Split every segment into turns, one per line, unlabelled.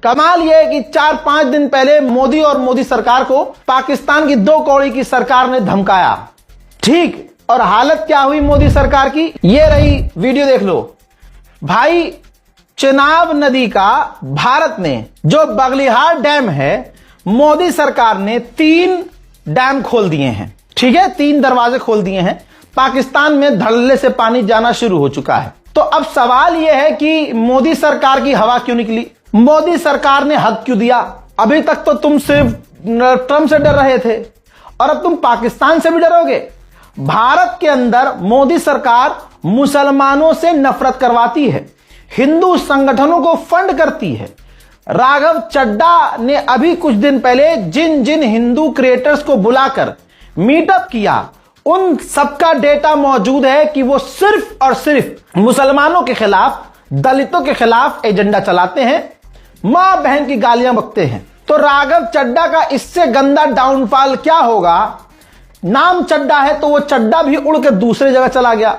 कमाल यह है कि 4-5 दिन पहले मोदी और मोदी सरकार को पाकिस्तान की 2 कौड़ी की सरकार ने धमकाया। ठीक, और हालत क्या हुई मोदी सरकार की, ये रही वीडियो, देख लो भाई। चेनाब नदी का भारत ने जो बगलिहार डैम है, मोदी सरकार ने 3 डैम खोल दिए हैं। ठीक है, 3 दरवाजे खोल दिए हैं। पाकिस्तान में धड़ल्ले से पानी जाना शुरू हो चुका है। तो अब सवाल यह है कि मोदी सरकार की हवा क्यों निकली, मोदी सरकार ने हक क्यों दिया। अभी तक तो तुम सिर्फ ट्रंप से डर रहे थे और अब तुम पाकिस्तान से भी डरोगे। भारत के अंदर मोदी सरकार मुसलमानों से नफरत करवाती है, हिंदू संगठनों को फंड करती है। राघव चड्ढा ने अभी कुछ दिन पहले जिन जिन हिंदू क्रिएटर्स को बुलाकर मीटअप किया, उन सबका डेटा मौजूद है कि वो सिर्फ और सिर्फ मुसलमानों के खिलाफ, दलितों के खिलाफ एजेंडा चलाते हैं, मां बहन की गालियां बकते हैं। तो राघव चड्ढा का इससे गंदा डाउनफॉल क्या होगा। नाम चड्ढा है तो वो चड्ढा भी उड़ के दूसरे जगह चला गया।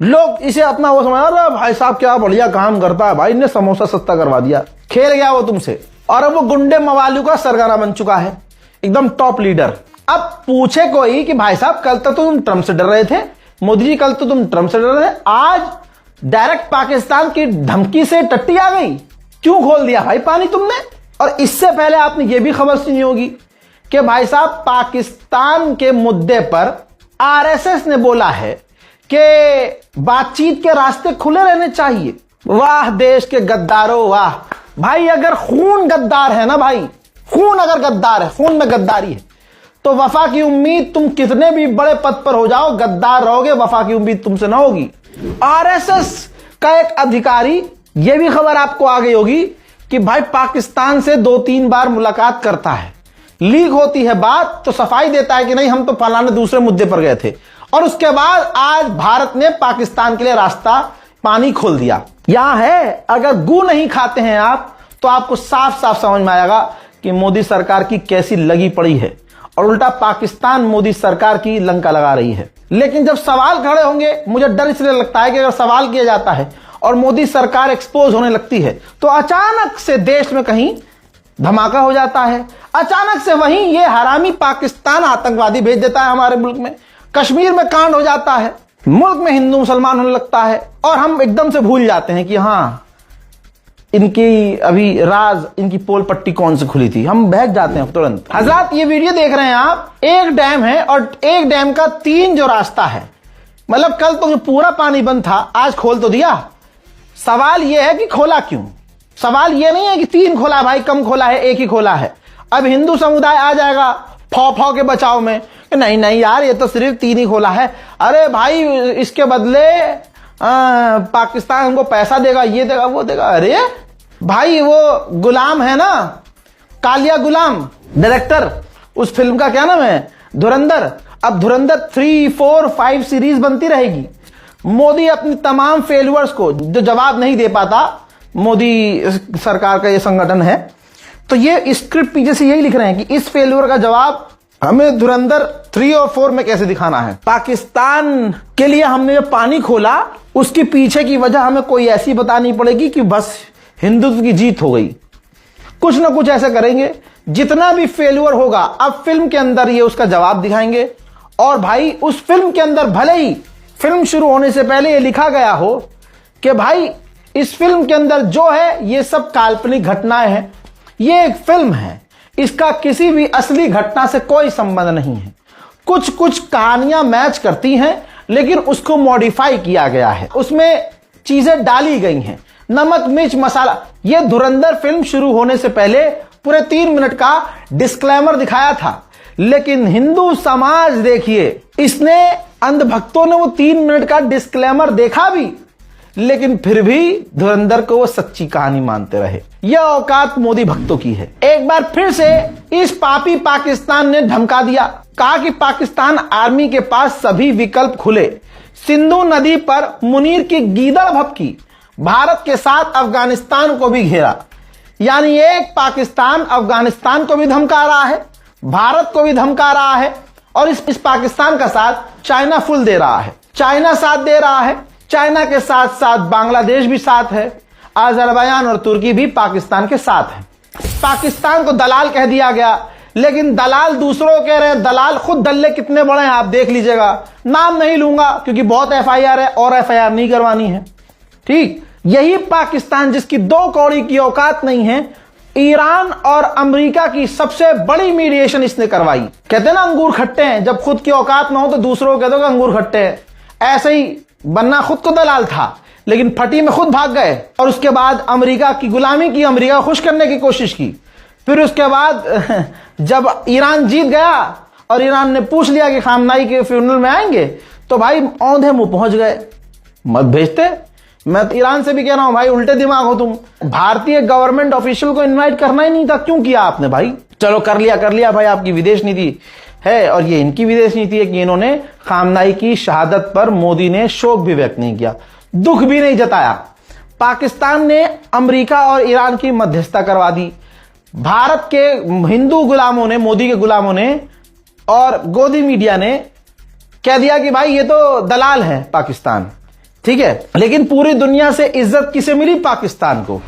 लोग इसे अपना वो समझ, अरे भाई साहब क्या बढ़िया काम करता है भाई, ने समोसा सस्ता करवा दिया, खेल गया वो तुमसे। और अब वो गुंडे मवालियों का सरगना बन चुका है, एकदम टॉप लीडर। अब पूछे कोई कि भाई साहब कल तक तो तुम ट्रंप से डर रहे थे, मोदी जी कल तो तुम ट्रंप से डर रहे थे, आज डायरेक्ट पाकिस्तान की धमकी से टट्टी आ गई, क्यों खोल दिया भाई पानी तुमने। और इससे पहले आपने ये भी खबर सुनी होगी कि भाई साहब पाकिस्तान के मुद्दे पर आरएसएस ने बोला है कि बातचीत के रास्ते खुले रहने चाहिए। वाह देश के गद्दारों वाह। भाई अगर खून गद्दार है ना भाई, खून अगर गद्दार है, खून में गद्दारी है, तो वफा की उम्मीद, तुम कितने भी बड़े पद पर हो जाओ, गद्दार रहोगे, वफा की उम्मीद तुमसे ना होगी। आरएसएस का एक अधिकारी, यह भी खबर आपको आ गई होगी कि भाई पाकिस्तान से 2-3 बार मुलाकात करता है, लीक होती है बात तो सफाई देता है कि नहीं हम तो फलाने दूसरे मुद्दे पर गए थे, और उसके बाद आज भारत ने पाकिस्तान के लिए रास्ता पानी खोल दिया। यहां है, अगर गू नहीं खाते हैं आप तो आपको साफ साफ समझ में आएगा कि मोदी सरकार की कैसी लगी पड़ी है, और उल्टा पाकिस्तान मोदी सरकार की लंका लगा रही है। लेकिन जब सवाल खड़े होंगे, मुझे डर इसलिए लगता है कि अगर सवाल किया जाता है और मोदी सरकार एक्सपोज होने लगती है तो अचानक से देश में कहीं धमाका हो जाता है, अचानक से वहीं ये हरामी पाकिस्तान आतंकवादी भेज देता है हमारे मुल्क में, कश्मीर में कांड हो जाता है, मुल्क में हिंदू मुसलमान होने लगता है, और हम एकदम से भूल जाते हैं कि हाँ इनकी अभी राज, इनकी पोल पट्टी कौन सी खुली थी, हम बहक जाते हैं तुरंत। हजरात ये वीडियो देख रहे हैं आप, एक डैम है और एक डैम का 3 जो रास्ता है, मतलब कल तो जो पूरा पानी बंद था आज खोल तो दिया। सवाल यह है कि खोला क्यों। सवाल यह नहीं है कि 3 खोला भाई, कम खोला है, एक ही खोला है। अब हिंदू समुदाय आ जाएगा फौ के बचाव में, नहीं नहीं यार ये तो सिर्फ 3 ही खोला है, अरे भाई इसके बदले पाकिस्तान हमको पैसा देगा, ये देगा वो देगा। अरे भाई वो गुलाम है ना, कालिया गुलाम डायरेक्टर, उस फिल्म का क्या नाम है, धुरंधर। अब धुरंधर 3, 4, 5 सीरीज बनती रहेगी। मोदी अपनी तमाम फेल्यूअर्स को जो जवाब नहीं दे पाता, मोदी सरकार का ये संगठन है, तो ये स्क्रिप्ट पीछे से यही लिख रहे हैं कि इस फेल्यूअर का जवाब हमें धुरंधर 3 और 4 में कैसे दिखाना है। पाकिस्तान के लिए हमने जो पानी खोला उसके पीछे की वजह हमें कोई ऐसी बतानी पड़ेगी कि बस हिंदुत्व की जीत हो गई। कुछ ना कुछ ऐसा करेंगे, जितना भी फेल्यूअर होगा अब फिल्म के अंदर ये उसका जवाब दिखाएंगे। और भाई उस फिल्म के अंदर भले ही फिल्म शुरू होने से पहले ये लिखा गया हो कि भाई इस फिल्म के अंदर जो है ये सब काल्पनिक घटनाएं हैं, ये एक फिल्म है, इसका किसी भी असली घटना से कोई संबंध नहीं है। कुछ कुछ कहानियां मैच करती हैं लेकिन उसको मॉडिफाई किया गया है, उसमें चीजें डाली गई हैं, नमक मिर्च मसाला। ये धुरंधर फिल्म शुरू होने से पहले पूरे 3 मिनट का डिस्क्लेमर दिखाया था, लेकिन हिंदू समाज देखिए, इसने अंधभक्तों ने वो 3 मिनट का डिस्क्लेमर देखा भी, लेकिन फिर भी धुरंधर को वो सच्ची कहानी मानते रहे। यह औकात मोदी भक्तों की है। एक बार फिर से इस पापी पाकिस्तान ने धमका दिया, कहा कि पाकिस्तान आर्मी के पास सभी विकल्प खुले, सिंधु नदी पर मुनीर की गीदड़ भभकी, भारत के साथ अफगानिस्तान को भी घेरा। यानी एक पाकिस्तान अफगानिस्तान को भी धमका रहा है, भारत को भी धमका रहा है, और इस पाकिस्तान का साथ चाइना फुल दे रहा है। चाइना साथ दे रहा है, चाइना के साथ साथ बांग्लादेश भी साथ है, अजरबैजान और तुर्की भी पाकिस्तान के साथ है। पाकिस्तान को दलाल कह दिया गया, लेकिन दलाल दूसरों कह रहे हैं, दलाल खुद दल्ले कितने बड़े हैं आप देख लीजिएगा। नाम नहीं लूंगा क्योंकि बहुत एफआईआर है और एफआईआर नहीं करवानी है। ठीक, यही पाकिस्तान जिसकी 2 कौड़ी की औकात नहीं है, ईरान और अमेरिका की सबसे बड़ी मीडिएशन इसने करवाई। कहते हैं ना अंगूर खट्टे हैं, जब खुद की औकात ना हो तो दूसरों को कह दो कि अंगूर खट्टे हैं। ऐसे ही बन्ना खुद को दलाल था, लेकिन फटी में खुद भाग गए और उसके बाद अमेरिका की गुलामी की, अमेरिका को खुश करने की कोशिश की। फिर उसके बाद जब ईरान जीत गया और ईरान ने पूछ लिया कि खामनाई के फ्यूनरल में आएंगे, तो भाई औंधे मुंह पहुंच गए, मत भेजते। मैं तो ईरान से भी कह रहा हूं भाई, उल्टे दिमाग हो तुम। भारतीय गवर्नमेंट ऑफिशियल को इनवाइट करना ही नहीं था, क्यों किया आपने भाई? चलो कर लिया भाई, आपकी विदेश नीति है और ये इनकी विदेश नीति है कि इन्होंने खामनाई की शहादत पर मोदी ने शोक भी व्यक्त नहीं किया, दुख भी नहीं जताया। पाकिस्तान ने अमेरिका और ईरान की मध्यस्थता करवा दी। भारत के हिंदू गुलामों ने, मोदी के गुलामों ने और गोदी मीडिया ने कह दिया कि भाई ये तो दलाल है पाकिस्तान। ठीक है, लेकिन पूरी दुनिया से इज्जत किसे मिली? पाकिस्तान को।